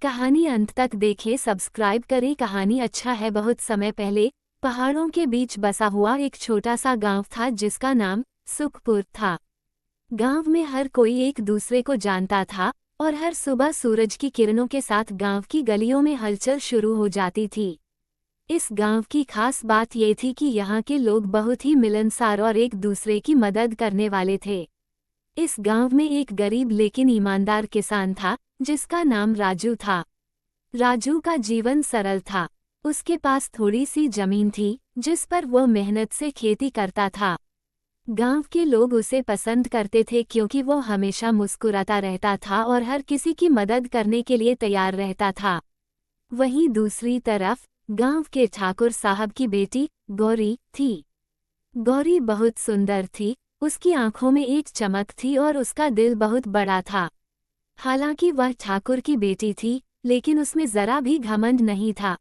कहानी अंत तक देखें, सब्सक्राइब करें। कहानी अच्छा है। बहुत समय पहले पहाड़ों के बीच बसा हुआ एक छोटा सा गांव था जिसका नाम सुखपुर था। गांव में हर कोई एक दूसरे को जानता था और हर सुबह सूरज की किरणों के साथ गांव की गलियों में हलचल शुरू हो जाती थी। इस गांव की खास बात ये थी कि यहाँ के लोग बहुत ही मिलनसार और एक दूसरे की मदद करने वाले थे। इस गांव में एक गरीब लेकिन ईमानदार किसान था जिसका नाम राजू था। राजू का जीवन सरल था। उसके पास थोड़ी सी जमीन थी जिस पर वह मेहनत से खेती करता था। गांव के लोग उसे पसंद करते थे क्योंकि वो हमेशा मुस्कुराता रहता था और हर किसी की मदद करने के लिए तैयार रहता था। वहीं दूसरी तरफ गांव के ठाकुर साहब की बेटी गौरी थी। गौरी बहुत सुंदर थी। उसकी आंखों में एक चमक थी और उसका दिल बहुत बड़ा था। हालांकि वह ठाकुर की बेटी थी, लेकिन उसमें जरा भी घमंड नहीं था।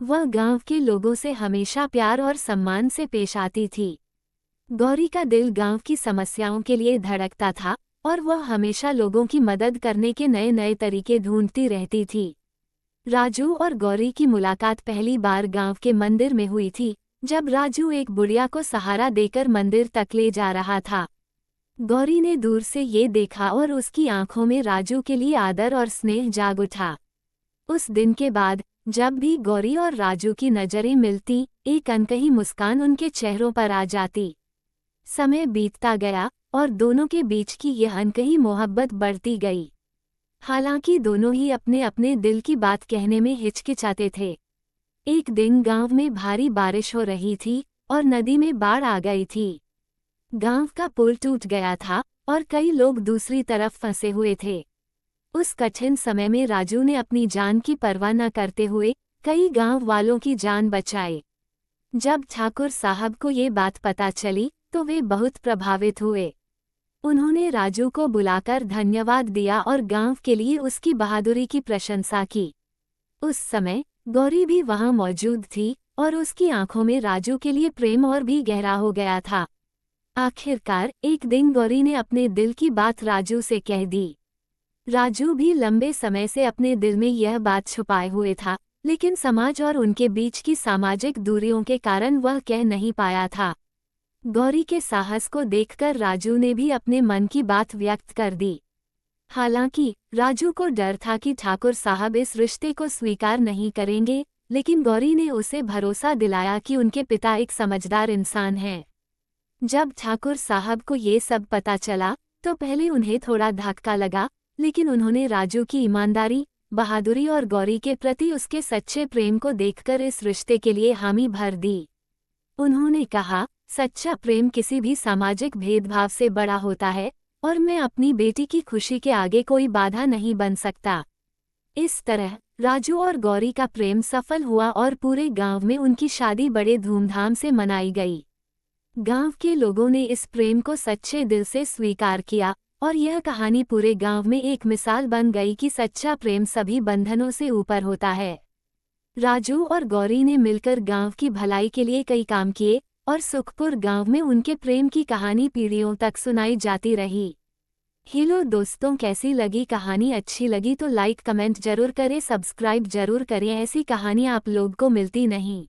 वह गांव के लोगों से हमेशा प्यार और सम्मान से पेश आती थी। गौरी का दिल गांव की समस्याओं के लिए धड़कता था और वह हमेशा लोगों की मदद करने के नए नए तरीके ढूंढती रहती थी। राजू और गौरी की मुलाकात पहली बार गांव के मंदिर में हुई थी, जब राजू एक बुढ़िया को सहारा देकर मंदिर तक ले जा रहा था। गौरी ने दूर से ये देखा और उसकी आंखों में राजू के लिए आदर और स्नेह जाग उठा। उस दिन के बाद जब भी गौरी और राजू की नजरें मिलती, एक अनकही मुस्कान उनके चेहरों पर आ जाती। समय बीतता गया और दोनों के बीच की यह अनकही मोहब्बत बढ़ती गई। हालांकि दोनों ही अपने अपने दिल की बात कहने में हिचकिचाते थे। एक दिन गांव में भारी बारिश हो रही थी और नदी में बाढ़ आ गई थी। गांव का पुल टूट गया था और कई लोग दूसरी तरफ फंसे हुए थे। उस कठिन समय में राजू ने अपनी जान की परवाह न करते हुए कई गांव वालों की जान बचाई। जब ठाकुर साहब को ये बात पता चली तो वे बहुत प्रभावित हुए। उन्होंने राजू को बुलाकर धन्यवाद दिया और गांव के लिए उसकी बहादुरी की प्रशंसा की। उस समय गौरी भी वहां मौजूद थी और उसकी आंखों में राजू के लिए प्रेम और भी गहरा हो गया था। आखिरकार एक दिन गौरी ने अपने दिल की बात राजू से कह दी। राजू भी लंबे समय से अपने दिल में यह बात छुपाए हुए था, लेकिन समाज और उनके बीच की सामाजिक दूरियों के कारण वह कह नहीं पाया था। गौरी के साहस को देखकर राजू ने भी अपने मन की बात व्यक्त कर दी। हालांकि राजू को डर था कि ठाकुर साहब इस रिश्ते को स्वीकार नहीं करेंगे, लेकिन गौरी ने उसे भरोसा दिलाया कि उनके पिता एक समझदार इंसान हैं। जब ठाकुर साहब को ये सब पता चला तो पहले उन्हें थोड़ा धक्का लगा, लेकिन उन्होंने राजू की ईमानदारी, बहादुरी और गौरी के प्रति उसके सच्चे प्रेम को देखकर इस रिश्ते के लिए हामी भर दी। उन्होंने कहा, सच्चा प्रेम किसी भी सामाजिक भेदभाव से बड़ा होता है और मैं अपनी बेटी की खुशी के आगे कोई बाधा नहीं बन सकता। इस तरह राजू और गौरी का प्रेम सफल हुआ और पूरे गांव में उनकी शादी बड़े धूमधाम से मनाई गई। गांव के लोगों ने इस प्रेम को सच्चे दिल से स्वीकार किया और यह कहानी पूरे गांव में एक मिसाल बन गई कि सच्चा प्रेम सभी बंधनों से ऊपर होता है। राजू और गौरी ने मिलकर गांव की भलाई के लिए कई काम किए और सुखपुर गांव में उनके प्रेम की कहानी पीढ़ियों तक सुनाई जाती रही। हेलो दोस्तों, कैसी लगी कहानी? अच्छी लगी तो लाइक कमेंट जरूर करें, सब्सक्राइब जरूर करें। ऐसी कहानी आप लोग को मिलती नहीं।